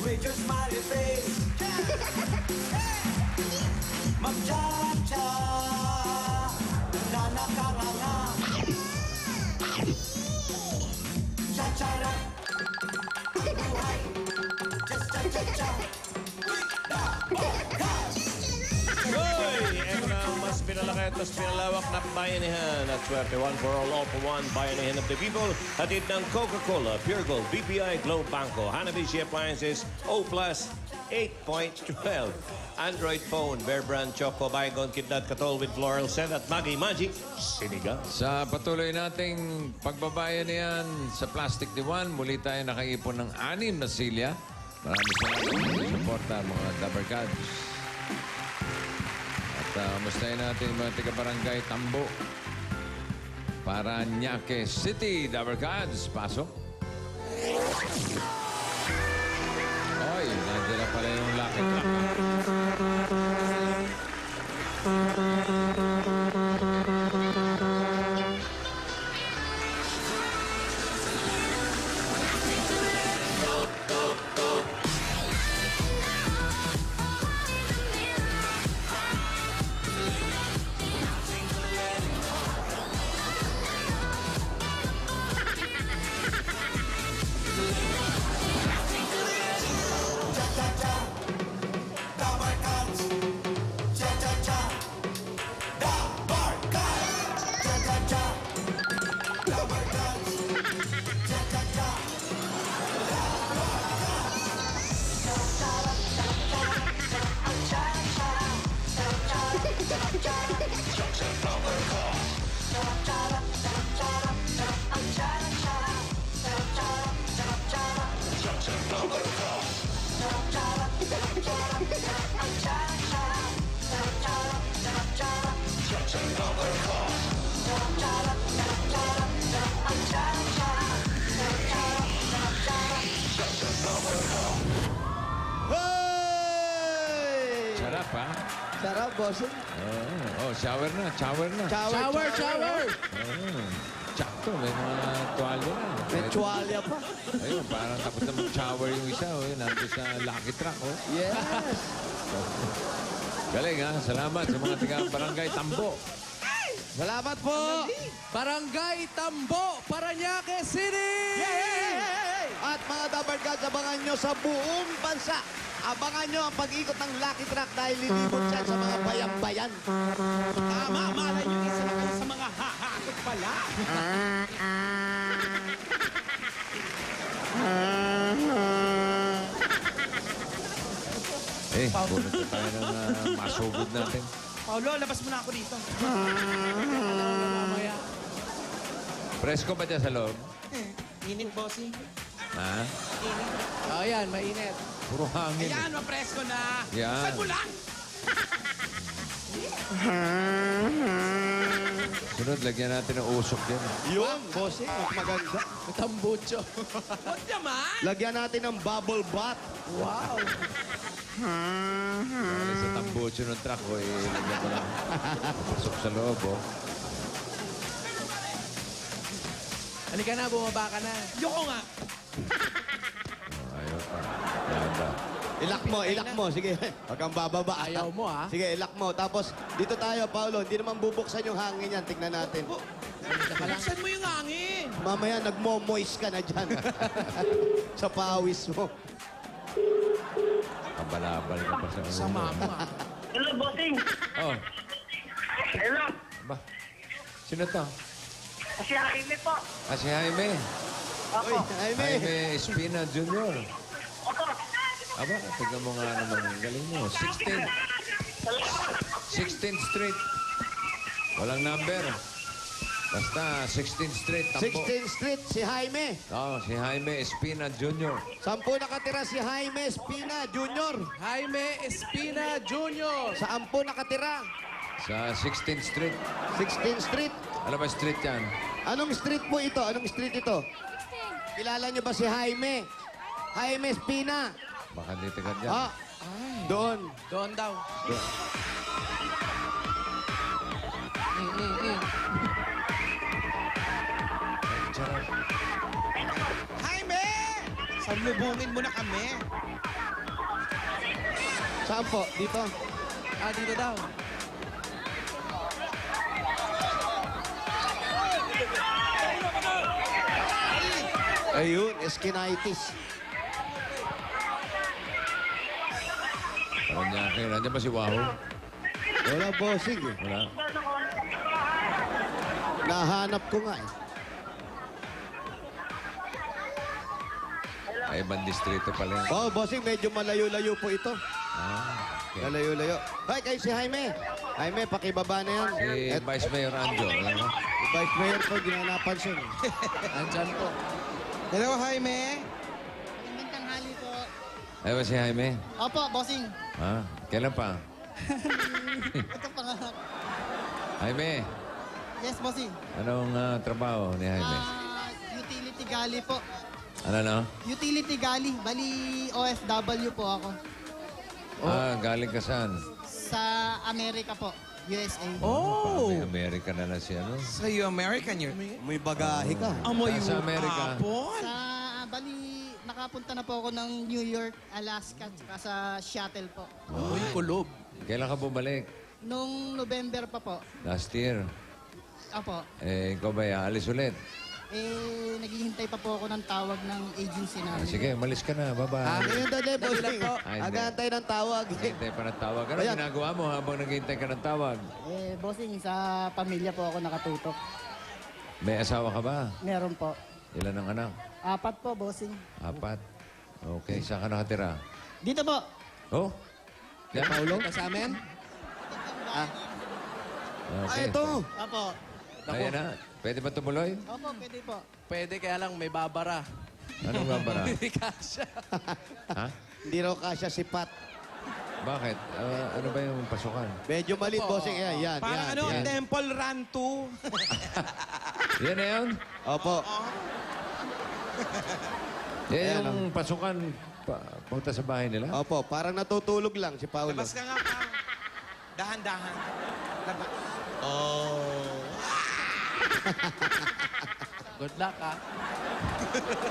With your smiley face, mag-cha-cha, na nakanganga. Cha-cha-ra, buhay, just cha-cha-cha. Hoy! Eto na ang mas pinalaki at mas pinalawak na bayanihan at swerte. One for all for one. Bayanihan of the people. Hatid ng Coca-Cola, Pure Gold, BPI, Globe Banco, Hanabishi Appliances, O+, 8.12. Android phone, Bear Brand, Choco, Bygone, Kidnat, Katol with Floral Scent at Maggie Magic, Sinigang. Sa patuloy nating pagbabayan niyan sa Plastic Diwan, muli tayo nakaipon ng 6 na silya. Maraming salamat sa suporta, mga Dabarkads. At mustahin natin mga taga-barangay Tambo. Paranaque City, Dabarkads. Pasok. Oy, nandiyan na pala yung Lucky Truck. Cha-cha-cha, Dabarkads. Cha-cha-cha, Dabarkads. Cha-cha-cha, Dabarkads. Cha-cha-cha, Sarap, ha? Sarap, bossing. Oh, shower na, shower na. Shower, shower. Sakto, may mga tuwalya na. May tuwalya pa. Ayun, parang tapos na mag-shower yung isa. Oh. Nandun sa Lucky Truck. Oh. Yes. Galing, ha? Salamat sa mga taga-barangay Tambo. Salamat po. Barangay Tambo, Paranaque City! At mga Dabarkads, abangan nyo sa buong bansa. Abangan nyo ang pag-ikot ng Lucky Truck dahil lilibot siya sa mga bayan-bayan. Tama, malay nyo isa na kayo sa mga hahakot pala. Bunot na tayo ng masugod natin. Paulo, labas mo na ako dito. Presko ba dyan sa loob? Init, bossing. Ha? Oh, yan, mainit. Puro hangin. Ayan, mapresko na. Yan. Saan mo lang? Sunod, lagyan natin ng usok dyan. Yun, bossing. Mas maganda. Tambucho. What naman? Lagyan natin ng bubble bath. Wow. Dahil sa tambucho ng truck ko, lagyan ko lang. Pasok sa loob, oh. Halika na, bumaba ka na. Yoko nga. Ayaw pa. Yan ba? Ilak mo. Sige, wag kang bababa. Ayaw mo, ha? Sige, ilak mo. Tapos, dito tayo, Paolo. Hindi naman bubuksan yung hangin yan. Tignan natin. Buksan mo yung hangin. Mamaya, nagmo-moist ka na dyan. Sa pawis mo. Kabalabal ka pa sa ulo. Sama mo, ha? Hello, bossing. Oh, Hello. ba? Sino to? Si Jaime po. Ah, si Jaime. Uy, Jaime. Jaime Espina Jr. Opo. Aba, tignan mo nga naman ang galing mo. 16th Street. Walang number. Basta 16th Street, Tambo. 16th Street, si Jaime. Oh, si Jaime Espina Jr. 10 nakatira si Jaime Espina Jr. Jaime Espina Jr. Sa 10 nakatira. Sa 16th Street. 16th Street. Ano ba street yan? Anong street po ito? Anong street ito? Kilala niyo ba si Jaime? Jaime Espina. Baka dito ka dyan. Ah, doon. Doon daw. Jaime! Salubungin mo na kami. Saan po? Dito? Dito daw. Ayun, skinitis. Parang niya kayo. Nandiyan ba si Wahoo? Wala, bossing. Eh. Wala. Nahanap ko nga eh. Ay, ibang distrito pala yun. Oh, bossing, medyo malayo-layo po ito. Okay. Malayo-layo. Hoy, kayo si Jaime. Jaime, pakibaba na yan. Si Vice Mayor Anjo. Ano? Si Vice Mayor po, di na napansin. Andyan po. Hello, Jaime. Magandang tanghali po. Ay ba si Jaime? Opo, bossing. Ha? Kailan pa? Ito pa nga. Jaime, Yes, bossing. anong trabaho ni Jaime? Utility galley po. Ano no? Utility galley. Bali, OFW po ako. Galing ka saan? Sa Amerika po. USA. Oh! May Amerika na na si ano? So you American, you're... May bagahe ka. Amoy Sa Amerika. Apon. Sa, bali, nakapunta na po ako ng New York, Alaska, tsaka sa Seattle po. Uy, kulob. Kailan ka bumalik? Nung November pa po. Last year. Opo. Ikaw ba aalis ulit? Naghihintay pa po ako ng tawag ng agency namin. Sige, umalis ka na. Bye-bye. Ngayon dali, bossing. Ay, hindi. Agantay ng tawag. Hintay pa ng tawag. Ano Ayan. ginagawa mo habang naghihintay ka ng tawag? Bossing, sa pamilya po ako nakatutok. May asawa ka ba? Meron po. Ilan ang anak? 4 po, bossing. 4. Okay, saan ka nakatira? Dito po. Oh? Diyan, Paulo? Sa amin? Okay. Ito. Opo. Ayan na. Pwede ba tumuloy? Opo, pwede po. Pwede, kaya lang may babara. Anong babara? Hindi kasha. Ha? Hindi raw kasya si Pat. Bakit? Ano ba yung pasukan? Medyo malit, bossing. Yan, yan, Parang yan. ano, yan. Temple Run 2. Yan na yun? Opo. Yan Ayan, yung pasukan punta sa bahay nila? Opo, parang natutulog lang si Paulo. Labas ka nga pa. Dahan-dahan. Labas. Oh. Good luck, ha?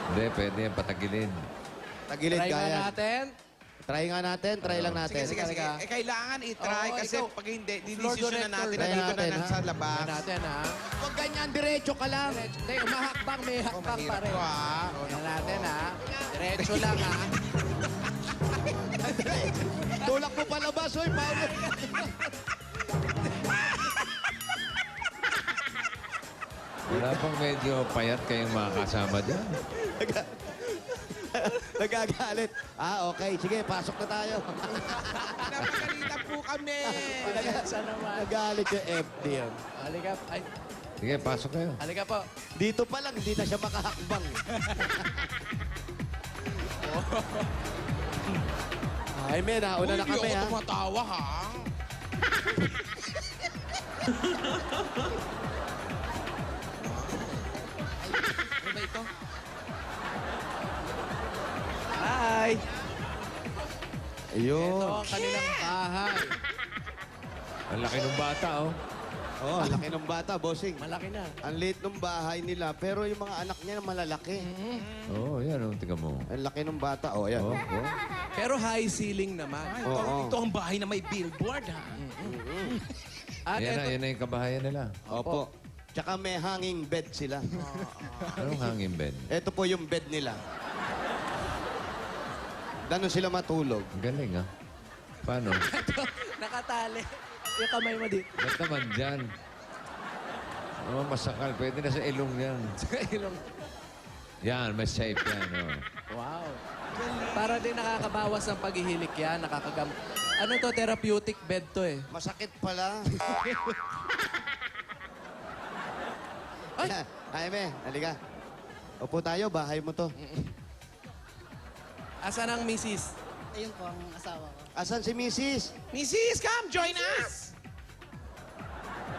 Hindi, pwede yan patagilin. Tagilid kaya. natin. Try nga natin, try lang natin. Sige. Kailangan i-try kasi pag hindi, didesisyon na natin Try na dito natin, na ha? sa labas. natin, ha? Huwag ganyan, diretso ka lang. Hindi, umahakbang, may hakbang pa rin. Ah, Tingnan natin, ha? Diretso lang, ha? Tulak mo palabas, hoy, Paulo. Wala pang medyo payat kayong makakasama dyan. Nagagalit. Okay. Sige, pasok na tayo. napagalitan po kami. Nagalit yung FDM. Halika, ay, Sige, pasok kayo. halika po. Dito pa lang, hindi na siya makahakbang. Ay, men, nauna na kami, Hindi ha? ako tumatawa, ha? Ano ba ito? Hi! Ayun. Ito ang kanilang bahay. Ang laki ng bata, oh. Oh, ang laki ng bata, bossing. Malaki na. Ang liit ng bahay nila, pero yung mga anak niya malalaki. Oo, yan, oh. Tingnan mo. Ang laki ng bata. Oh, ayan. Oh, oh. Pero high ceiling naman. Oo. Ito ang bahay na may billboard, ha? At Yan na, ito, yan na yung kabahayan nila. Opo. Tsaka may hanging bed sila. Anong hangin bed? Ito po yung bed nila. Danon sila matulog. Ang galing, ah. Paano? nakatali. Yung kamay mo dito. Ba't naman dyan? Oh, masakal. Pwede na sa ilong yan. Ilong. Yan, mas safe yan, oh. Wow. Para din nakakabawas ng paghihilik yan, nakakagam... Ano to, therapeutic bed to eh. Masakit pala. Ay! Jaime, halika. Upo tayo, bahay mo to. Asan ang misis? Ayun po ang asawa ko. Asan si Mrs.? Mrs., come, join us!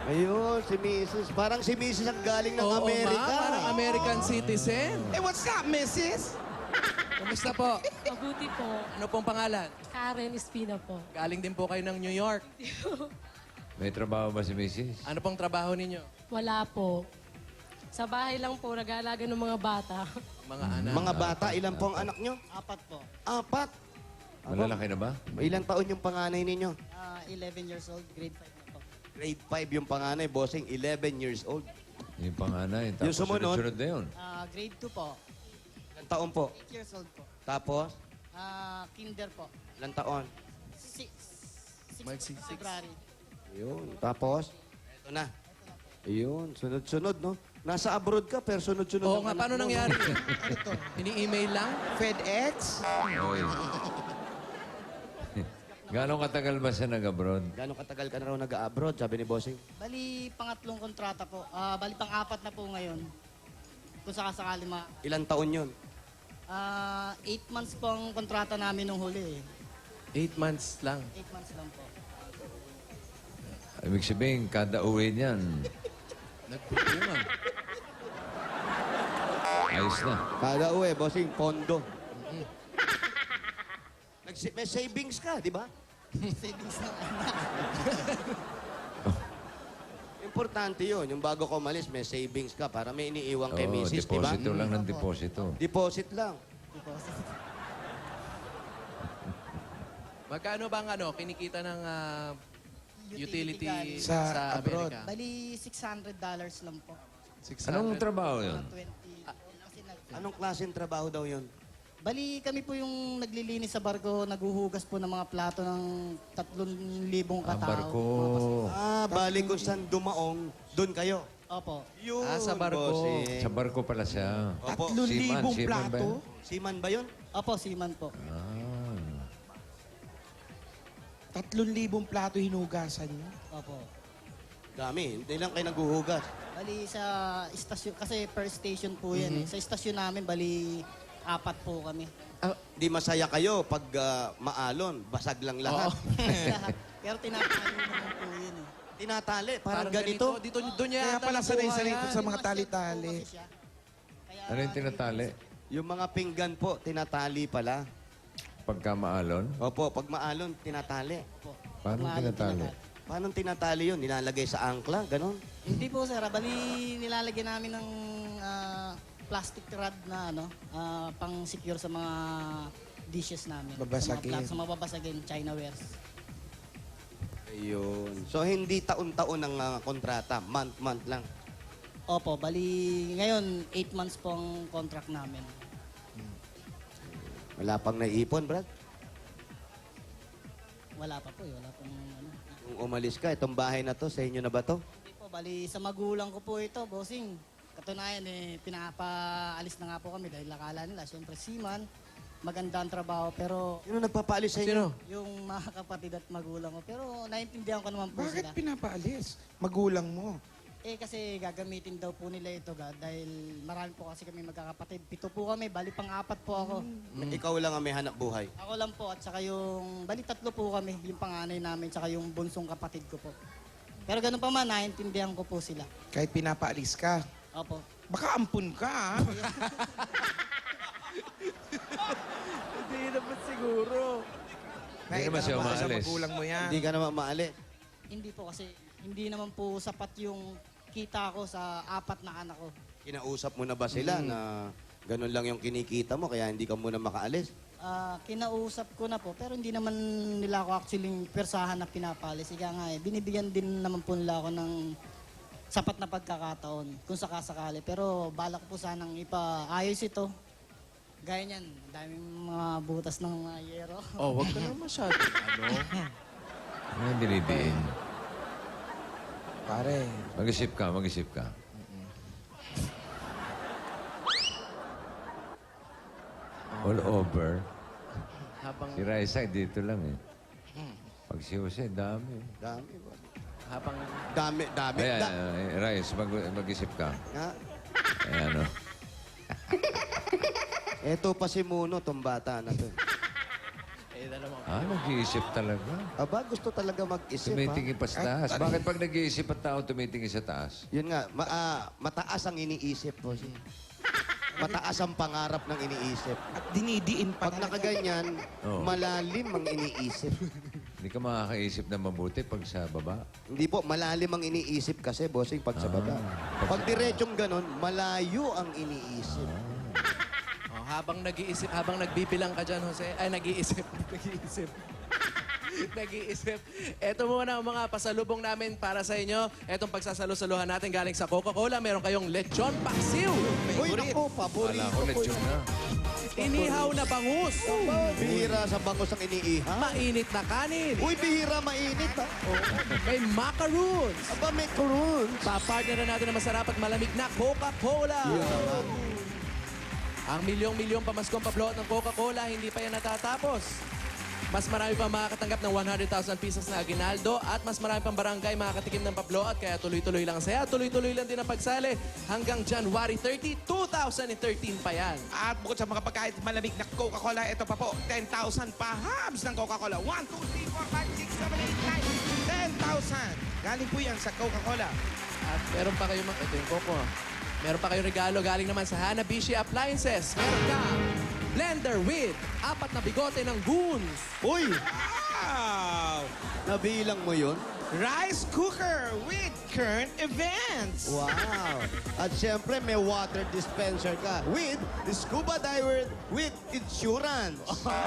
Ayun, si Mrs. Parang si Mrs. ang galing ng Oo, Amerika. ma, parang American citizen. Hey, what's up, Mrs.? Kumusta po? Mabuti po. Ano pong pangalan? Karen Espina po. Galing din po kayo ng New York. May trabaho ba si Mrs.? Ano pong trabaho ninyo? Wala po. Sa bahay lang po, nag-aalaga ng mga bata. Mga anak. Mga bata, ilan po ang anak nyo? 4 po. 4. Malalaki na ba? Ilang taon yung panganay ninyo? 11 years old, grade 5 na po. Grade 5 yung panganay, bossing, 11 years old. Yung panganay. Yung Tapos sumunod? sunod na yun. Grade 2 po, Ilang taon po? 8 years old po. Tapos, Kinder po, ilang taon? 6 Magsi- February. Yun. Tapos, eto na. Ayun, sunod-sunod, no? Nasa abroad ka, pero sunod-sunod Oo ang nga, anak paano mo, no? nangyari yun? Ano to? Ini-email lang? FedEx? Oy. Gano'ng katagal ba siya nag-abroad? Gano'ng katagal ka na raw nag-abroad, sabi ni bossing? Bali, pangatlong kontrata po. Bali, pang-4 na po ngayon. Kung sakasakali Ilang taon yun? 8 months po ang kontrata namin nung huli. 8 months lang. 8 months lang po. Ibig sabihin, kada uwi niyan, Nagpupulungan. ayos na. Kada uwi, bossing, pondo. May savings ka, di ba? Savings ng anak. Importante yun. Yung bago ka umalis, may savings ka para may iniiwang kay Oo, misis, di ba? deposito lang ng deposito. Deposit lang. Magkano bang kinikita ng utility Utility Sa abroad. Amerika? Bali, $600 lang po. 600. Anong trabaho yun? 20. Kasi Anong klaseng trabaho daw yun? Bali, kami po yung naglilinis sa barko, naguhugas po ng mga plato ng 3,000 katao. Barko. Bali kung saan dumaong, doon kayo. Opo. Yun, sa barko. bossing. Sa barko pala siya. Opo. 3,000 Seaman ba plato? yun? Seaman ba yun? Opo, seaman po. Ah. 3,000 plato hinugasan nyo? Opo. Dami. Hindi lang kayo naghuhugas. Bali, sa istasyon, kasi per station po yan. Sa istasyon namin, bali, 4 po kami. Di masaya kayo pag maalon, basag lang lahat. Lahat. Pero tinatalo naman po yun eh. Tinatali, parang ganito. Dito, doon niya Kaya yata pala sanay-sanay nabuhay ito yan. sa mga Mas yan po tali-tali. kasi siya. Kaya, Ano yung tinatali? Yung mga pinggan po, tinatali pala. Pagka maalon? Opo, pag maalon, tinatali. po. Paano Mahal tinatali? Paano tinatali yun? Nilalagay sa angkla, ganon? Hindi po, sir. Bali, nilalagyan namin ng plastic rod na pang secure sa mga dishes namin. Babasagin. Sa mga babasagin, Chinawares. Ayun. So, hindi taon-taon ang kontrata. Month-month lang. Opo, bali, ngayon, 8 months po ang contract namin. Wala pang naiipon, Brad. Wala pa po, wala pong Kung umalis ka, itong bahay na to, sa inyo na ba to? Hindi po, bali, sa magulang ko po ito, bossing. Katunayan, pinapaalis na nga po kami dahil akala nila, syempre, seaman, maganda ang trabaho, pero Sino nagpapaalis sa inyo? Sino? yung mga kapatid at magulang ko. Pero naintindihan ko naman po sila. Bakit pinapaalis? Magulang mo. Kasi gagamitin daw po nila ito dahil marami po kasi kami magkakapatid. 7 po kami, bali pang-4 po ako. Ikaw lang ang may hanap buhay. Ako lang po at saka yung, bali 3 po kami, yung panganay namin, saka yung bunsong kapatid ko po. Pero ganun pa man, naintindihan ko po sila. Kahit pinapaalis ka. Opo. Baka ampun ka, ha? Hindi naman siguro. Hindi naman siya Naitama sa umaalis. magulang mo yan. Hindi ka naman maalis. Hindi po kasi, hindi naman po sapat yung kita ko sa 4 na anak ko. Kinausap mo na ba sila na ganun lang yung kinikita mo, kaya hindi ka muna makaalis? Kinausap ko na po, pero hindi naman nila ako actually persahan na pinapalis. Ika nga binibigyan din naman po nila ako ng sapat na pagkakataon kung sakasakali. Pero balak po sanang ipaayos ito. Gaya niyan, daming mga butas ng mga yero. Oh, wag ka naman masyado. Ano yung dinidiin? Pare, Mag-isip ka, mag-isip ka. All over. Habang, Si Raisa, dito lang eh. Pag si Jose, dami. Dami ba? habang Dami, dami. Ay, Rais, mag-isip ka. Ha? Ayan, oh. Eto pa si Muno, tong bata na to. Nag-iisip talaga. Aba, gusto talaga mag-isip, ha? Tumitingin pa sa taas. Bakit pag nag-iisip ang tao, tumitingin sa taas? Yun nga, mataas ang iniisip po. Mataas ang pangarap ng iniisip. at dinidiin pa Pag talaga. nakaganyan, Oo. malalim ang iniisip. Hindi ka makakaisip na mabuti pag sa baba. Hindi po, malalim ang iniisip kasi, bossing, pag sa baba. Pag diretsong ganon, malayo ang iniisip. Oh, habang nag-iisip, habang nagbibilang ka dyan, Jose. Ay, nag-iisip. Nag-iisip. Nag-iisip. Ito muna ang mga pasalubong namin para sa inyo. Etong pagsasalo-saluhan natin galing sa Coca-Cola. Meron kayong lechon paksiw. Uy, naku, paborito Wala ko ko lechon yun. na. Inihaw na bangus. Bihira sa bangos ang iniiha. Mainit na kanin. Uy, bihira mainit ha. May macaroons. Aba, may kurun. Papartner na natin na masarap at malamig na Coca-Cola. Ang milyong-milyong pamaskong pablot ng Coca-Cola, hindi pa yan natatapos. Mas marami pa makakatanggap ng 100,000 pesos na aginaldo at mas marami pang barangay makakatikim ng pabloat. Kaya tuloy-tuloy lang ang saya, tuloy-tuloy lang din ang pagsali. Hanggang January 30, 2013 pa yan. At bukod sa mga pagkain malamig na Coca-Cola, ito pa po, 10,000 pa hubs ng Coca-Cola. 1, 2, 3, 4, 5, 6, 7, 8, 9. 10,000. Galing po yan sa Coca-Cola. At meron pa kayo, ito yung Coco. Meron pa kayong regalo galing naman sa Hanabishi Appliances. Meron ka blender with 4 na bigote ng Goons. Uy, Wow! nabilang mo yun? Rice cooker with current events. Wow! At syempre, may water dispenser ka with scuba diver with insurance.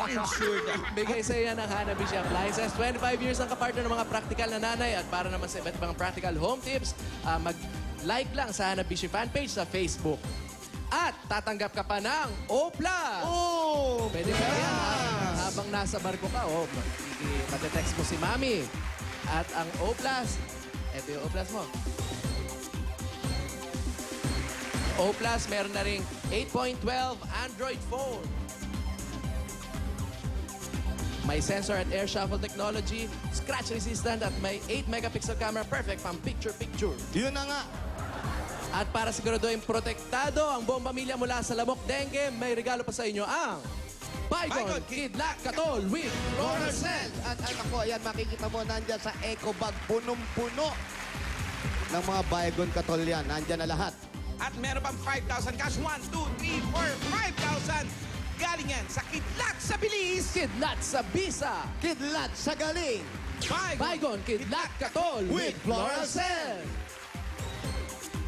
Insured. Bigay sa iyo ng Hanabishi Appliances. 25 years ang kapartner ng mga practical na nanay. At para naman sa iba't ibang practical home tips, mag-like lang sa Hanabishi fanpage sa Facebook. At tatanggap ka pa ng O+. Oh! Pwede ka yan. Habang nasa barko ka, matetext mo si Mami. At ang O+, ito yung O+ mo. O+, meron na ring 8.12 Android phone. May sensor at air shuffle technology, scratch resistant at may 8 megapixel camera, perfect pang picture-picture. Yun na nga. At para siguraduhin protektado ang buong pamilya mula sa lamok dengue, may regalo pa sa inyo ang Baygon Kidlat Katol with Floracel. At anak ko, ayan, makikita mo nandyan sa eco bag, punong-puno ng mga Baygon Katol yan. Nandyan na lahat. At meron pang 5,000 cash. 1, 2, 3, 4, 5,000. Galing yan sa Kidlat sa Bilis. Kidlat sa Bisa. Kidlat sa galing. Baygon Kidlat Katol with Floracel.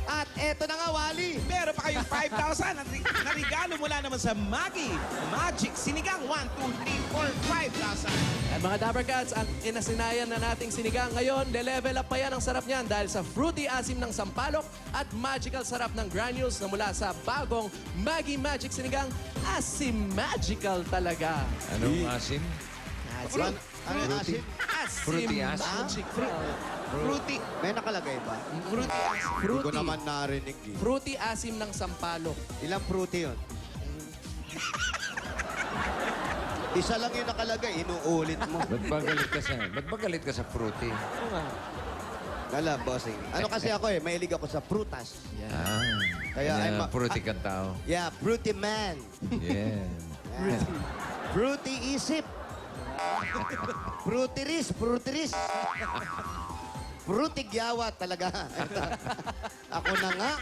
At eto na nga, Wally. Meron pa kayong 5,000 na regalo mula naman sa Maggi Magic Sinigang. 1, 2, 3, 4, 5,000. At mga Dapper Cats, ang inasinayan na nating sinigang ngayon, level up pa yan ang sarap niyan dahil sa fruity asim ng sampalok at magical sarap ng granules na mula sa bagong Maggi Magic Sinigang. Asim magical talaga. Anong asim? Ano asin? Fruity asim? Magical. Fruity. May nakalagay ba? Fruity. Hindi ko Fruity. naman narinig eh. Fruity asim ng sampalok. Ilang fruity yun? Isa lang yung nakalagay, inuulit mo. Ba't ba galit ka sa fruity? Wala, bossing. Ano kasi ako mahilig ako sa prutas. Ah, Kaya kaya I'm a- fruity kang tao. Yeah, fruity man. Yeah. Fruity isip. Fruity ris, fruity ris. Fruity gyawa talaga. Ako na nga.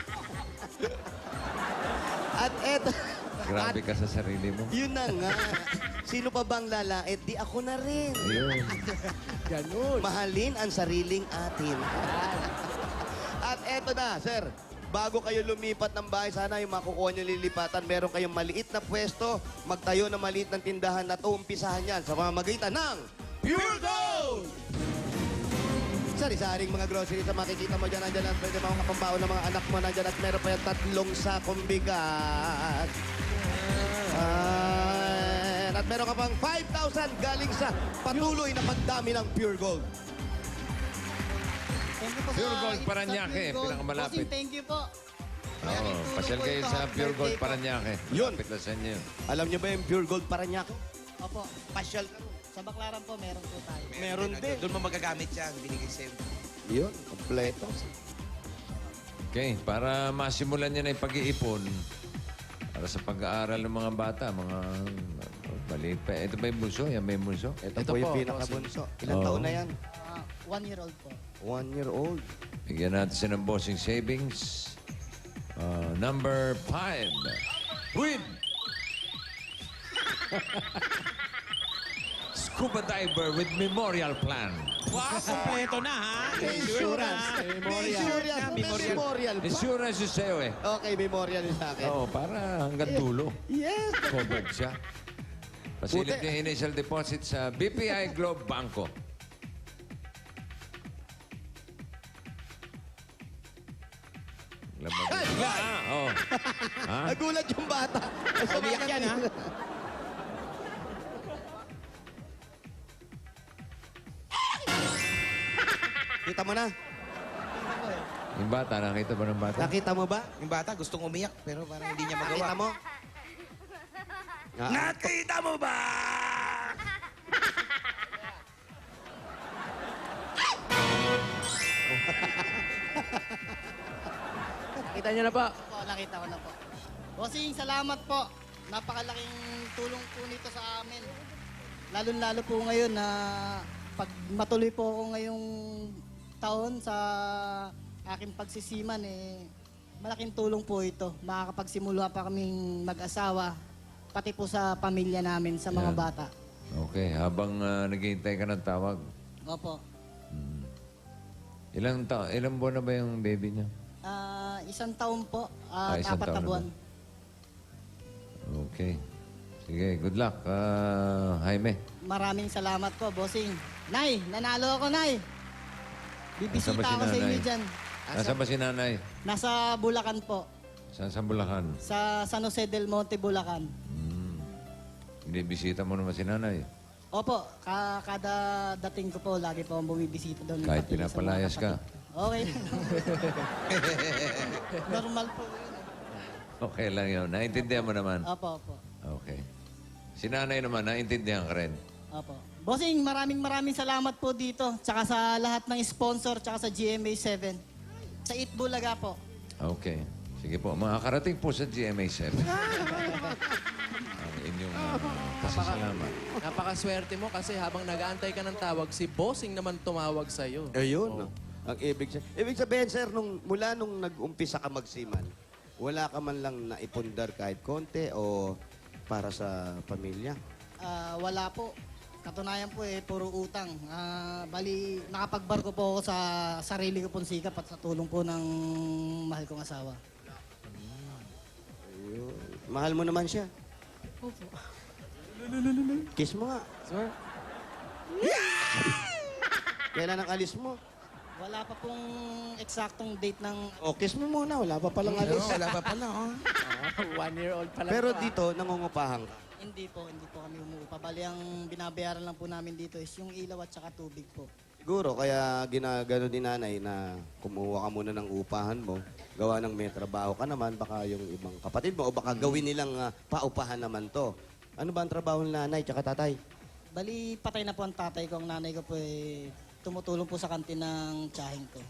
At eto. Grabe ka sa sarili mo. Yun na nga. Sino pa bang lalait? Di ako na rin. Ayun. Ganun. Mahalin ang sariling atin. At eto na, sir. Bago kayo lumipat ng bahay, sana yung makukuha nyo lilipatan, meron kayong maliit na pwesto, magtayo ng maliit ng tindahan at uumpisahan yan sa pamamagitan ng Pure Gold! sari-saring mga groceries na makikita mo dyan. Nandyan at pwede mga pambao ng mga anak mo. Nandyan at meron pa yung 3 sakong bigat. At meron ka pang 5,000 galing sa patuloy na pagdami ng Pure Gold. Thank you po Pure sa- Gold Paranaque, sa Pure Gold. pinakamalapit. Bossing, thank you po. Oo, pasyal kayo sa Pure Gold Paranaque. Yun. Lapit lang sa inyo. Alam niyo ba yung Pure Gold Paranaque? Opo. Pasyal ka. Sa Baclaran po, meron po tayo. Meron din. Doon mo magagamit yan. Binigay sa'yo. Yun, kompleto. Okay, para masimulan niya na yung pag-iipon, para sa pag-aaral ng mga bata, mga maliit pa. Ito ba yung bunso? Yan ba yung bunso? Ito, Ito po yung po, pinakabunso. Ilang Oo. taon na yan? 1 year old po. 1 year old. Bigyan natin siya ng bossing savings. Number 5. With scuba diver with memorial plan. Wow, kompleto na ha. Insurance. May insurance. May memorial pa. Insurance yung sa'yo eh. Okay, memorial yung sa akin. Oo, para hanggang dulo. Yes. Covered siya. Pasilip Buti. niya initial deposit sa BPI Globe Banco. Labag. Oh. Ha? Nagulat yung bata. Umiyak yan ha. Kita mo na? Yung bata, nakita ba ng bata? Nakita mo ba? Yung bata gustong umiyak pero parang hindi niya magawa. Nakita mo? Nakita mo ba? Kita niyo na po. Po, nakita ko na po. Bossing, salamat po. Napakalaking tulong po nito sa amin. Lalo-lalo po ngayon na pag matuloy po ako ngayong taon sa aking pagsisiman, malaking tulong po ito. Makakapagsimula pa kaming mag-asawa, pati po sa pamilya namin, sa mga Yeah. bata. Okay, habang naghihintay ka ng tawag, Opo. ilang buwan na ba yung baby niya? 1 taon po Ah, at 4 isang taon na na buwan. Okay. Sige, good luck, Jaime. Maraming salamat po, bossing. Nay, nanalo ako, Nay. Bibisita Nasaan ba si ako sa inyo nanay? dyan. Nasaan ba si nanay? Nasa Bulacan po. Saan sa Bulacan? Sa San Jose del Monte, Bulacan. Binibisita mo naman si nanay. Opo, kada dating ko po, lagi po akong bumibisita doon. Kahit pati sa mga pinapalayas ka. kapatid. Okay. Normal po yun. Okay lang yun. Naintindihan mo naman. Opo, opo. Okay. Si nanay naman, naintindihan ka rin. Opo. Bossing, maraming salamat po dito. Tsaka sa lahat ng sponsor, tsaka sa GMA7. Sa Eat Bulaga po. Okay. Sige po. Makakarating po sa GMA7. Ang inyong pasasalamat. Napakaswerte mo kasi habang nag-aantay ka ng tawag, si Bossing naman tumawag sa'yo. Ayun. Ang ibig sabihin, sir, mula nung nag-umpisa ka magsiman, wala ka man lang naipundar kahit konti o para sa pamilya? Wala po. Katunayan po puro utang. Bali, nakapagbarko po ako sa sarili ko pong sikap at sa tulong po ng mahal kong asawa. Ayun. Mahal mo naman siya. Opo. Kiss mo nga. Sir? Kailan ang alis mo? Wala pa pong eksaktong date ng... O, kiss mo muna. Wala pa palang alis. Wala pa pala oh. 1-year-old pa lang Pero to, ah. dito, nangungupahan ka. Hindi po kami umuupa. Bali, ang binabayaran lang po namin dito is yung ilaw at saka tubig po. Siguro, kaya ginagano din nanay na kumuha ka muna ng upahan mo. Gawa ng may trabaho ka naman, baka yung ibang kapatid mo, o baka gawin nilang paupahan naman to. Ano ba ang trabaho ng nanay tsaka tatay? Bali, patay na po ang tatay ko. Ang nanay ko po tumutulong po sa kantin ng tiyahing ko.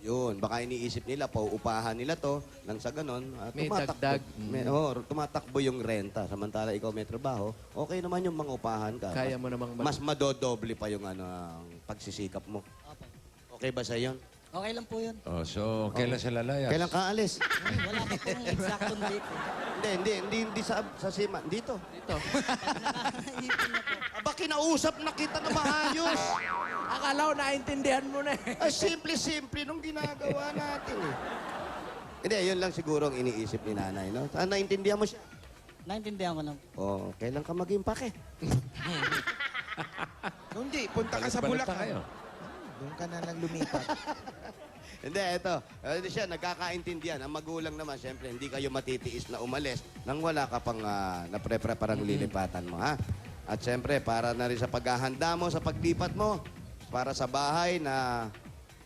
Yun, baka iniisip nila, pauupahan nila to, nang sa ganon, May tumatakbo. dagdag. Tumatakbo yung renta. Samantala ikaw may trabaho, okay naman yung mga upahan ka. Kaya mo namang Mas madodoble pa yung ang pagsisikap mo. Opo. Okay ba sa yun? Okay lang po yun. Oh, so, kailan sila layas? Kailan ka alis? Wala pa pong eksaktong date. Hindi sa sima. Dito. Dito. Ipon na po. Aba, kinausap na kita na maayos. Akala ko naintindihan mo na eh. Ay, simple-simple nung ginagawa natin eh. Hindi, yun lang siguro ang iniisip ni nanay, no? Naintindihan mo siya? Naintindihan ko na. Oh, kailan ka maging pake? Hindi, punta ka sa Balik-balik Bulacan. tayo. Doon ka na lang lumipat. Hindi, ito. Hindi siya, nagkakaintindihan. Ang magulang naman, siyempre, hindi kayo matitiis na umalis nang wala ka pang napre-preparang lilipatan mo, ha? At siyempre, para na rin sa paghahanda mo, sa paglipat mo, para sa bahay na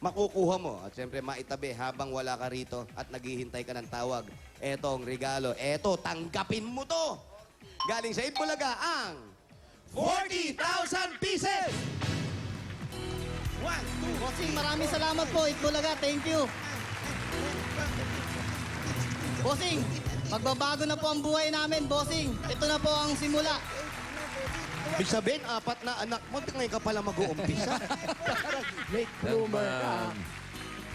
makukuha mo. At siyempre, maitabi habang wala ka rito at naghihintay ka ng tawag. Eto ang regalo. Eto, tanggapin mo to! Galing sa Itbulaga ang 40,000 pieces! 1, 2, Bossing, maraming salamat po. Itbulaga, thank you. Bossing, magbabago na po ang buhay namin, Bossing. Ito na po ang simula. Ibig sabihin, 4 na anak mo, ngayon ka pala mag-uumpisa. Late bloomer ka.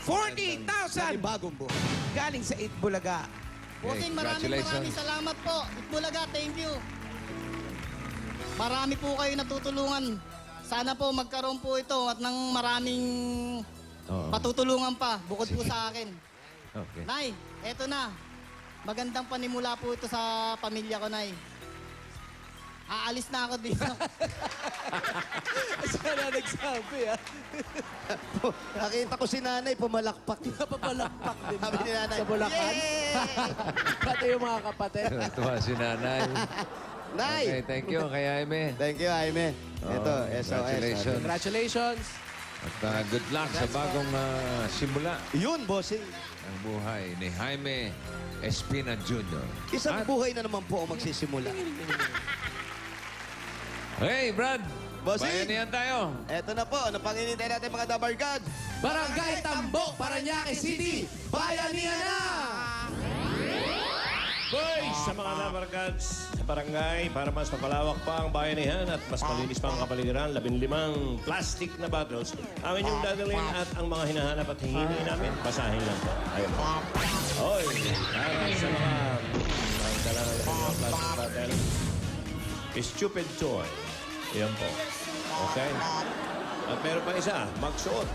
40,000 Bagong buhay. galing sa Itbulaga. Bossing, congratulations. maraming salamat po. Itbulaga, thank you. Marami po kayo natutulungan Sana po magkaroon po ito at ng maraming Oo. patutulungan pa bukod po sa akin. Okay. Nay, eto na. Magandang panimula po ito sa pamilya ko, Nay. Aalis na ako dito. Sana nagsabi, ha? Nakita ko si nanay, pumalakpak. Napapalakpak din ba? Sabi ni nanay, Sa Bulacan? "Yay!" Pati yung mga kapatid. Tuwa si nanay. Nay! Okay, thank you kay Jaime. Thank you, Jaime. Ito, SOS. Congratulations. Congratulations. At good luck sa bagong simula Yun, bossing. ng buhay ni Jaime Espina Jr. Isang buhay na naman po ang magsisimula. Hey, Brad! Bossing! Bayanihan tayo. Eto na po, ano pang hinintay natin mga Dabarkads? Barangay Tambok, Parañaque City, Bayanihan na! Boy, sa mga Labarkads sa barangay, para mas mapalawak pa ang bayanihan at mas malinis pa ang kapaligiran, 15 plastic na bottles ang inyong dadalhin at ang mga hinahanap at hihingin namin, basahin lang po. Ayun po. Oy, para sa mga dala ng mga plastic bottle, stupid toy. Yan po. Okay? At meron pa isa, magsuot.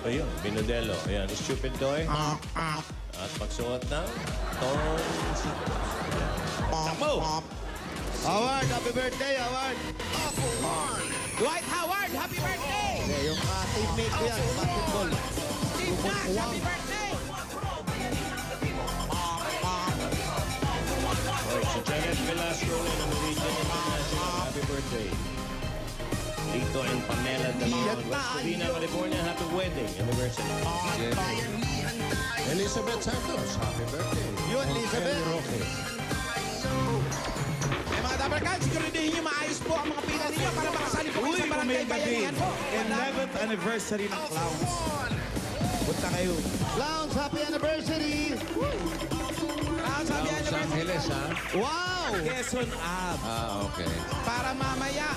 Ayun, binodelo. Ayan, stupid toy. At magsuot ng tonsi. Takbo! Howard, happy birthday, Howard! Dwight Howard, happy birthday! Yung teammate ko yan, basketball. Steve Nash, happy birthday! Alright, so Janet Velasco and American International, happy birthday. Lito and Pamela Damon, West Covina, California, happy wedding anniversary. Elizabeth Santos, happy birthday. Yun, Elizabeth. Eh mga Dabarkads, siguraduhin nyo maayos po ang mga pila ninyo para makasali po kayo sa barangay bayanihan po. 11th anniversary ng Clowns. Punta kayo. Clowns, happy anniversary! Sabi Los anniversary Angeles, ha? Wow! Quezon Ave. Okay. para mamaya.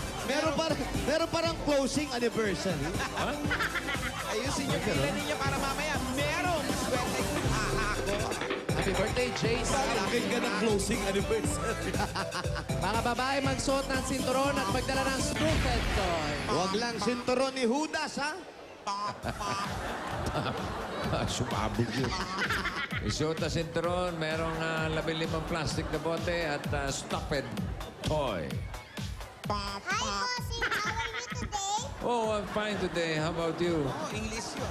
Meron parang closing anniversary. Ayusin nyo pila ninyo para mamaya. Merong swerte ahako. Happy birthday, Jason. Lagay ka ng closing anniversary. Mga babae, magsuot ng sinturon at magdala ng stupid toy. Huwag lang sinturon ni Judas, ha? Sumabog yun. Isuot na sinturon, merong 15 plastic na bote at stupid toy. Hi, Bossing. How are you today? Oh, I'm fine today. How about you? Oh, English yun.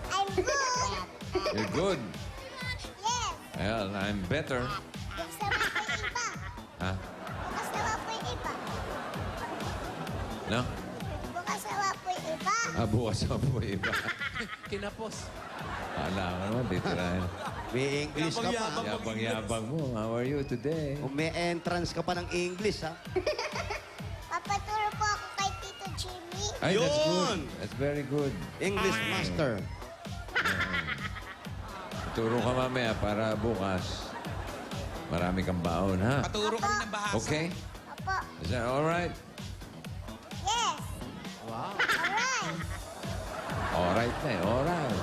I'm good. You're good. Yes. Well, I'm better. Bukas naman po yung iba. Ha? Bukas naman po yung iba. No? Bukas naman po yung iba. Bukas ako po iba. Kinapos. Kala ko naman, titirahin. May English ka pa. Yabang-yabang mo. How are you today? Kung may entrance ka pa ng English, ha? Papaturo po ako kay Tito Jimmy. Ay, that's Yun! good. That's very good. English master. Turo ka mamaya para bukas. Marami kang baon, ha? Paturo ka rin ng bahasa. Okay? Opo. Is that all right? Yes. Wow. Alright. All right na, all right.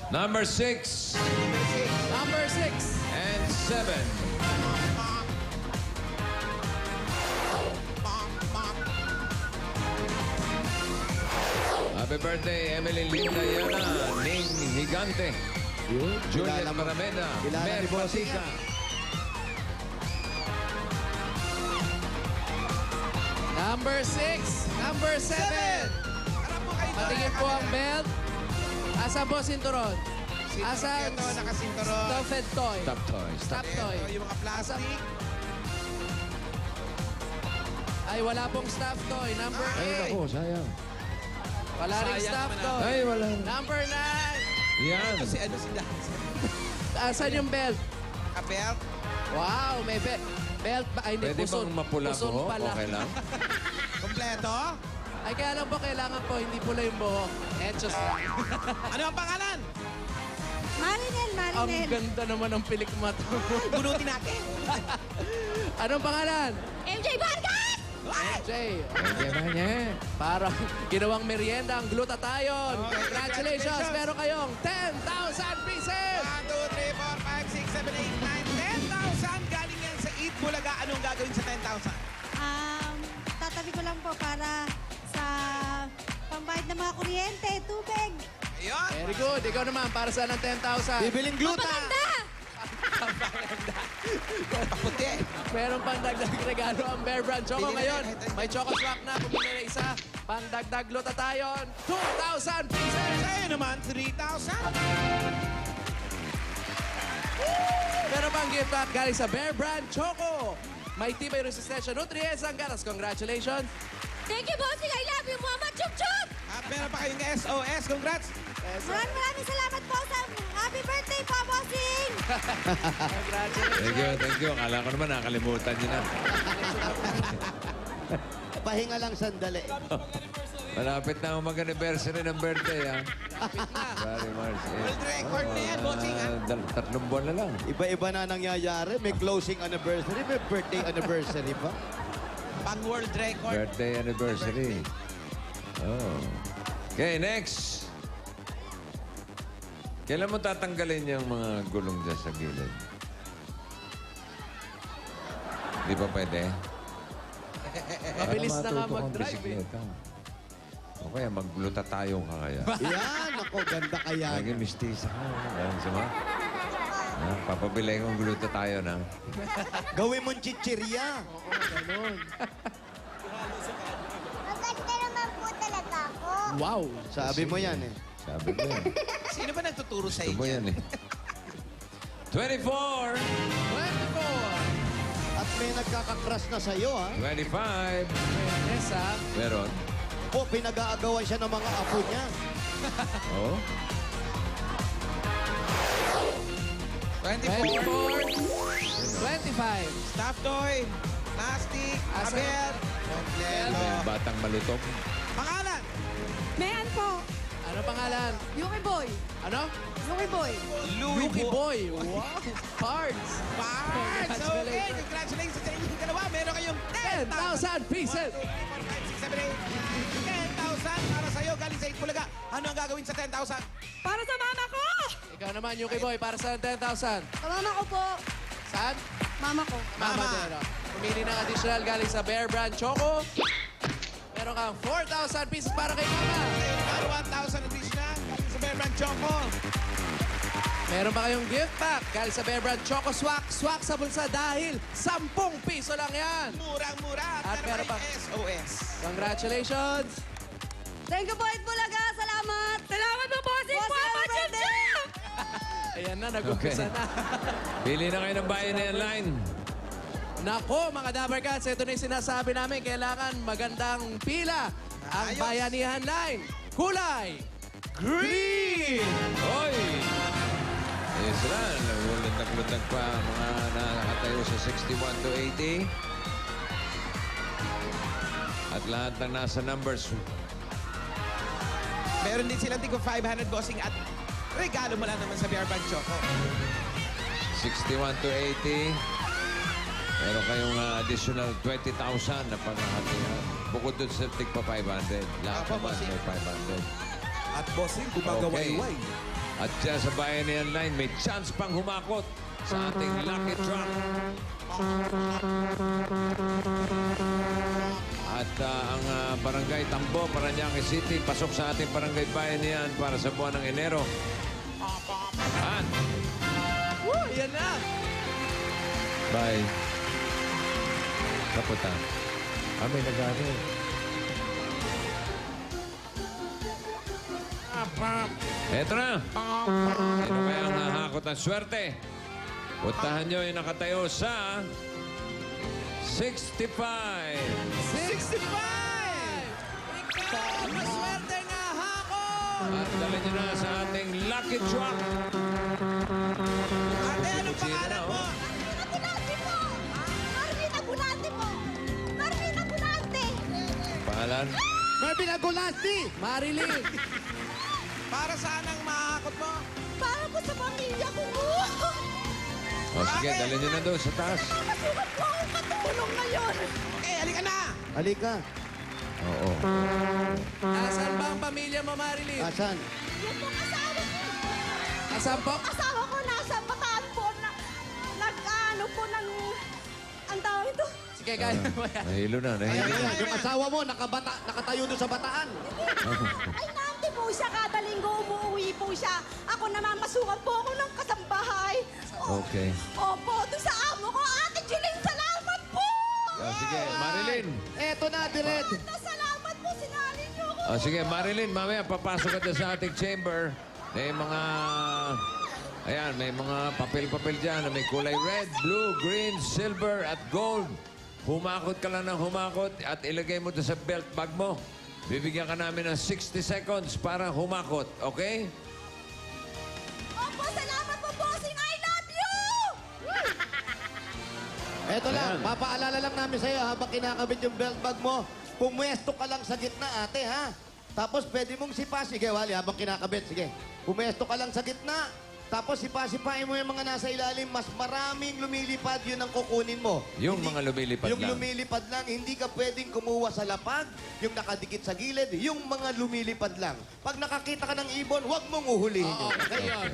Number 6 Number 6. and 7. Happy birthday, Emily Linda Yana, Ning Higante, Juliet Kilala mo. Marameda, Kilala Mer ni Bossing Patica. Number 6. Number 7. Harap po kayo doon. Patingin po ang belt. Asan po sinturon? Asan Ito, nakasinturon. stupid toy? Stop toys. Stop toy. Ito, yung mga plastic. Ay, wala pong stuffed toy. Number Ay, 8. naku, sayang. Wala rin stuffed toy. Ay, wala. Number 9. Yan. Si ano si Dance? Asan yung belt? Kapelt. Wow, may belt ba? Ay, hindi, Pwede puson. bang mapula Puson buhok? pala. Okay lang? Kompleto. Ay, kaya lang po kailangan po, hindi pula yung buhok. Etchos lang. Ano ang pangalan? Marinel, Ang ganda naman ng pilik mata mo. Bunutin natin. Anong pangalan? MJ Vargas! MJ. Pwede ba niya? Parang ginawang merienda ang glutathione. Congratulations! Meron kayong 10,000 pieces! 1, 2, 3, 4, 5, 6, 7, 8, 9, 10,000 galing yan sa Eat Tatabi ko lang po para sa pambayad ng mga kuryente, tubig. Ayun. Very good. Ikaw naman, para saan ang 10,000? Bibiling gluta. Paputi. Meron pang dagdag regalo ang Bear Brand Choco ngayon. May Choco Swap na. Pumili na isa. Pang dagdag luta tayo. 2,000 pieces! Sa'yo naman, 3,000. Meron pang gift pack galing sa Bear Brand Choco. May tibay resistensya, nutrients ang gatas. Congratulations! Thank you, bossing. I love you, Mama Chup Chup. At meron pa kayong SOS. Congrats. Maraming salamat po sa happy birthday po, bossing. Congratulations! Thank you. Akala ko naman nakalimutan niyo na. Pahinga lang sandali. Malapit na ang mag-anniversary ng birthday, ha? Sorry, Mars. World record na yan, bossing, ha? 3 buwan na lang. Iba-iba na nangyayari. May closing anniversary, may birthday anniversary pa. Pang world record. Birthday anniversary. Oh. Okay, next. Kailan mo tatanggalin yung mga gulong dyan sa gilid? Di ba pwede? Mabilis na nga Para matuto kang mag-drive eh. bisikleta. O kaya magluta tayo kaya. Yan, ako, ganda kaya. Lagi mistisa ka. Ayan, sama. Papabilay kong gluta tayo na. Gawin mong chichirya. Maganda naman po talaga ako. Wow! Sabi mo yan eh. Sabi ko yan. Sino ba nagtuturo sa Gusto mo inyo? yan eh. 24, 24! At may nagkakakras na sa'yo, ha? 25. Yes, ha? Meron. Po, pinag-aagawan siya ng mga apo niya. Oh. 24. 25. Staff toy. Plastic. Asa? Abel. Kompleto. Batang malutong. Pangalan. Mayan po. Ano pangalan? Yuki Boy. Ano? Yuki Boy. Yuki Boy. Wow! Cards! Parts. Okay. Congratulations. Congratulations sa inyong dalawa. Meron kayong 10,000 pieces! 1, 2, 3, 4, 5, 6, 7, 8. 10,000 para sa'yo. Galing sa Itbulaga. Ano ang gagawin sa 10,000? Para sa mama ko. Ikaw naman, Yuki Boy, para sa 10,000. Sa mama ko po. Saan? Mama ko. Mama. Dero. Pumili ng additional galing sa Bear Brand Choco. Meron kang 4,000 pieces para kay Mama. Para 1,000 additional. Galing sa Bear Brand Choco. Meron pa kayong gift pack galing sa Bear Brand Choco Swak. Swak sa bulsa dahil 10 piso lang yan. Murang-mura. At meron pa. SOS. Congratulations! Thank you po, Itbulaga. Salamat. Salamat po, bossing. Mama Chup Chup. Ayan na, nag-umpisa Okay. na. Pili na kayo ng Bayanihan Line. Nako, mga Dabber Cats, ito na yung sinasabi namin. Kailangan magandang pila ang Ayos. Bayanihan Line. Kulay! Green. Hoy! Ayos na. Nagludag pa mga nakatayo sa 61 to 80. At lahat ng nasa numbers. Meron din silang tigong 500 bossing at regalo mo lang naman sa Bear Brand Choco. 61 to 80. Meron kayong additional 20,000 na panghatihan. Bukod doon sa tigpa 500. Lahat Apa, naman bossing? may 500. At bossing, gumagawayway. At dyan sa Bayanihan Line, may chance pang humakot sa ating lucky drop. At ang Barangay Tambo, Parañaque City, pasok sa ating Barangay Bayanihan para sa buwan ng Enero. At Woo! Ayan na! bye. Kaputa. May nagano. Eto na. Sino kaya ang hahakot ng swerte? Puntahan nyo yung nakatayo sa 65. 65! Ikaw, maswerte nga hakot! At dala nyo na sa ating lucky drop. Ate, anong pangalan mo? Abulante po. Marvin Abulante po. Marvin Abulante. Pangalan? Marvin Agolasti! Marilyn! Para saan ang mahakot mo? Para po sa pamilya ko. O sige, dala nyo na doon sa taas. Masukat po akong katulong ngayon. Okay, halika na. Halika. Oo. Nasaan ba ang pamilya mo, Marilyn? Asan? Yung pong asawa ko. Nasaan po? Asawa ko nasa Bataan po. Nag-ano po ng... Ang tawag ito? Sige, kaya mo yan. Nahilo na, Ayan, nahilo na. ayan. Yung asawa mo, nakatayo doon sa bataan. Ay, nante po siya. Kada linggo umuwi po siya. Ako namamasukan po ako ng kasambahay. Okay. Opo, doon sa amo ko. Ate Jeline, salamat po! Sige, Marilyn. Eto na, Dired. Salamat po, sinali niyo ako. Sige, Marilyn, mamaya papasok ka dyan sa ating chamber. May mga... Ayan, may mga papel-papel dyan na may kulay red, blue, green, silver, at gold. Humakot ka lang ng humakot at ilagay mo doon sa belt bag mo. Bibigyan ka namin ng 60 seconds para humakot, okay? Opo, salamat po, bossing. I love you! Eto lang, papaalala lang namin sa'yo habang kinakabit yung belt bag mo, pumwesto ka lang sa gitna, ate, ha? Tapos pwede mong sipa. Sige, Wally, habang kinakabit, sige. Pumwesto ka lang sa gitna. Tapos sipa-sipain mo yung mga nasa ilalim, mas maraming lumilipad, yun ang kukunin mo. Yung mga lumilipad Yung lang. lumilipad lang, hindi ka pwedeng kumuha sa lapag, yung nakadikit sa gilid, yung mga lumilipad lang. Pag nakakita ka ng ibon, huwag mong uhulihin yun. Ngayon.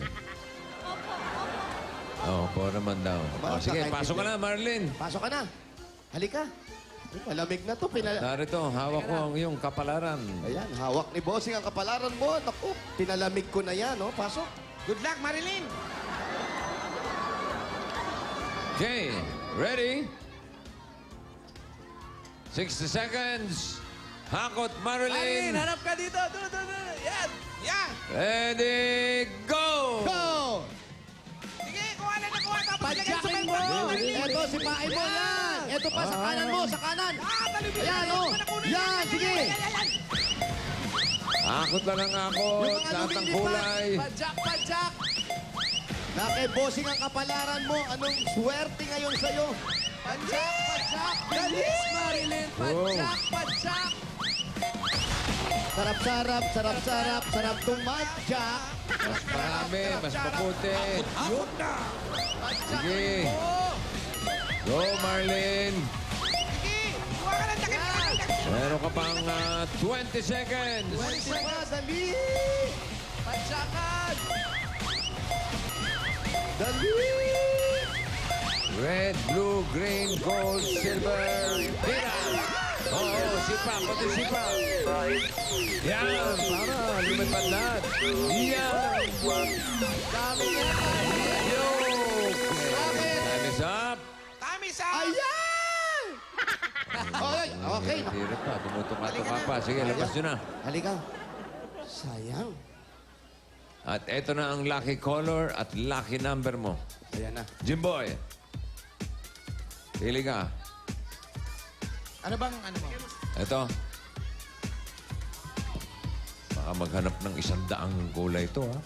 Opo naman daw. Sige, pasok ka na, Marilyn. Pasok ka na. Halika. Ay, malamig na to. Narito, hawak ko ang iyong kapalaran. Ayan, hawak ni Bossing ang kapalaran mo. Naku, pinalamig ko na yan, oh. Pasok. Good luck, Marilyn. Okay, ready? 60 seconds. Hakot, Marilyn, Marilyn. hanap ka dito. Doon. Yan. Yan. Ready, go! Go! Sige, kuha na kuha. Tapos ilagay sa Padyakin belt mo. bag mo, Marilyn. Eto, sipain mo. Yan. Eto pa, sa kanan mo, sa kanan. Talibin. Ayan, oh. Yan, sige. Hakot lang ang hakot. Yung mga Lahat ng lumilipad. kulay. Padyak. Na kay Bossing ang kapalaran mo. Anong swerte ngayon sa'yo? Padyak. Galis, Marilyn. Padyak. Sarap-sarap, sarap-sarap, sarap tumadyak. Mas marami, mas maputi. Hakot na. Sige. Go, Marlin. Sige, kuha ka ng takip. Meron ka pang 20 seconds. Isa pa, dali! Padyakan. Dali! Red, blue, green, gold, silver. Hira! Oo, sipa, pati sipa. Yan, para lumipad lahat. Yan! Dami yan. Yo! Time is up. Time is up. Ayan! Okay, okay. Hirap pa, tumutuka-tuka pa. Sige, labas nyo na. Halika. Sayang. At eto na ang lucky color at lucky number mo. Ayan na. Jimboy. Pili ka. Ano bang ano mo? Eto. Baka maghanap ng 100 kulay ito, ha?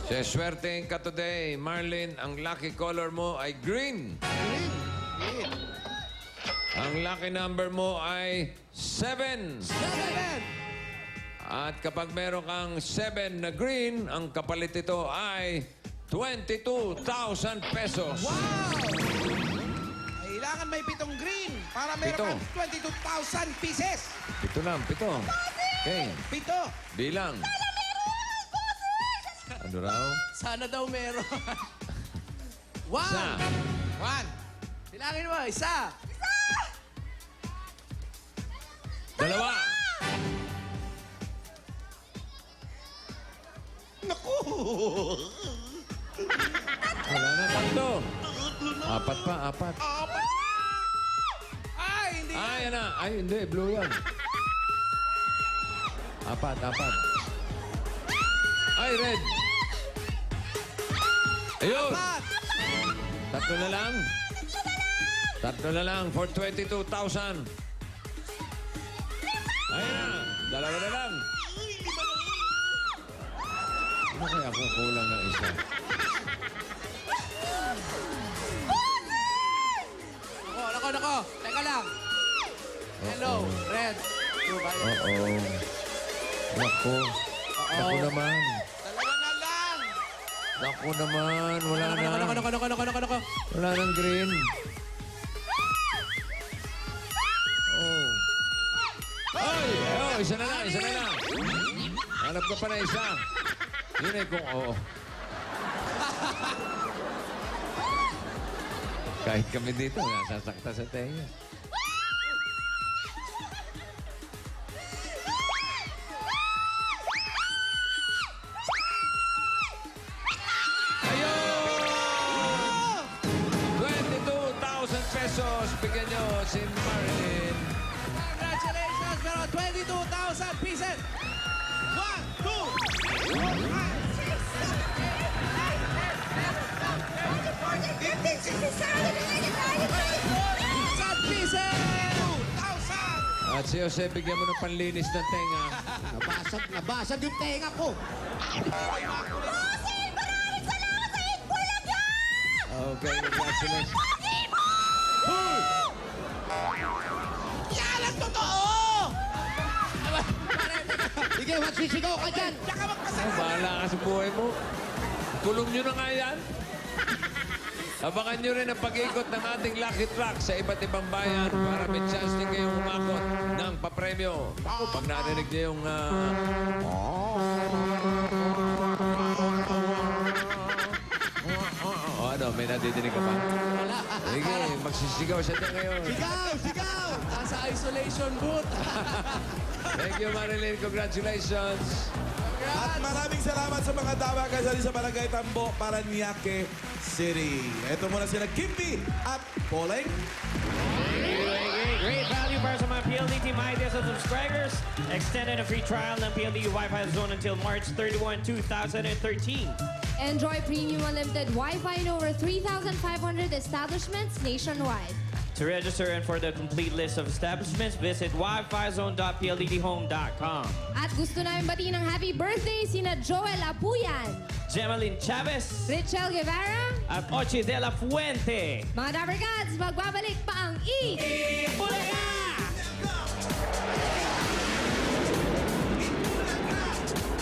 Seswertein ka today, Marlin. Ang lucky color mo ay green. Ang lucky number mo ay 7. At kapag meron kang 7 na green, ang kapalit ito ay 22,000 pesos. Kailangan may 7 green para meron Pito. kang 22,000 pieces. Pito lang, pito. Okay, 7. bilang. Ano raw? Sana daw meron. Isa. 1. Bilangin mo, isa. Dalawa. Naku! Wala na, tatlo. Apat pa, apat. Ay, hindi. Ay, yan na. Ay, hindi. Blue yan. Apat. Ay, red. Ayun. Tatlo na lang. Tatlo na lang for 22,000. Ayun na. Dalawa na lang. Ano kaya kung kulang ng isa? Nako. Teka lang. Hello, red. Oo. Naku. Naku naman. Dalawa na lang. Naku naman. Wala na. Nako. Wala nang green. Oh. Ay! Oh, isa na lang. Hanap ka pa na isa. Yun eh kung oo. Kahit kami dito, nasasakta sa tenga. Ayun! 22,000 pesos. Bigyan nyo si Marilyn. Congratulations! Pero 22,000 pieces! 1, 2, pieces! At si Jose, bigyan mo ng panlinis ng tenga. Nabasag yung tenga ko. Bossing, maraming salamat sa Itbulaga! Okay, congratulations. Yan ang totoo! Sige, magsisigaw ka dyan. Tsaka Oh, magpasalamat. bahala ka sa buhay mo. Kulong nyo na nga yan. Abangan nyo rin ang pag-ikot ng ating Lucky Truck sa iba't ibang bayan para may chance din kayong umakot ng papremyo. Ako, pag narinig nyo yung... ano, may nadidinig ka pa? Wala. Sige, magsisigaw siya dyan ngayon. Sigaw, sigaw. Nasa isolation booth. Thank you, Marilyn. Congratulations. At maraming salamat sa mga dawagan sa Barangay Tambo, Paranaque City. Ito muna sila Kimby at Poleng. Great value para sa mga PLDT MyDeals at subscribers. Extended a free trial ng PLDT Wi-Fi Zone until March 31, 2013. Enjoy premium unlimited Wi-Fi in over 3,500 establishments nationwide. To register and for the complete list of establishments, visit wifizone.pldthome.com. At gusto namin batiin ng happy birthday sina Joel Apuyan, Gemaline Chavez Richelle Guevara, at Ochi de la Fuente. mga Dapper Cats, magbabalik pa ang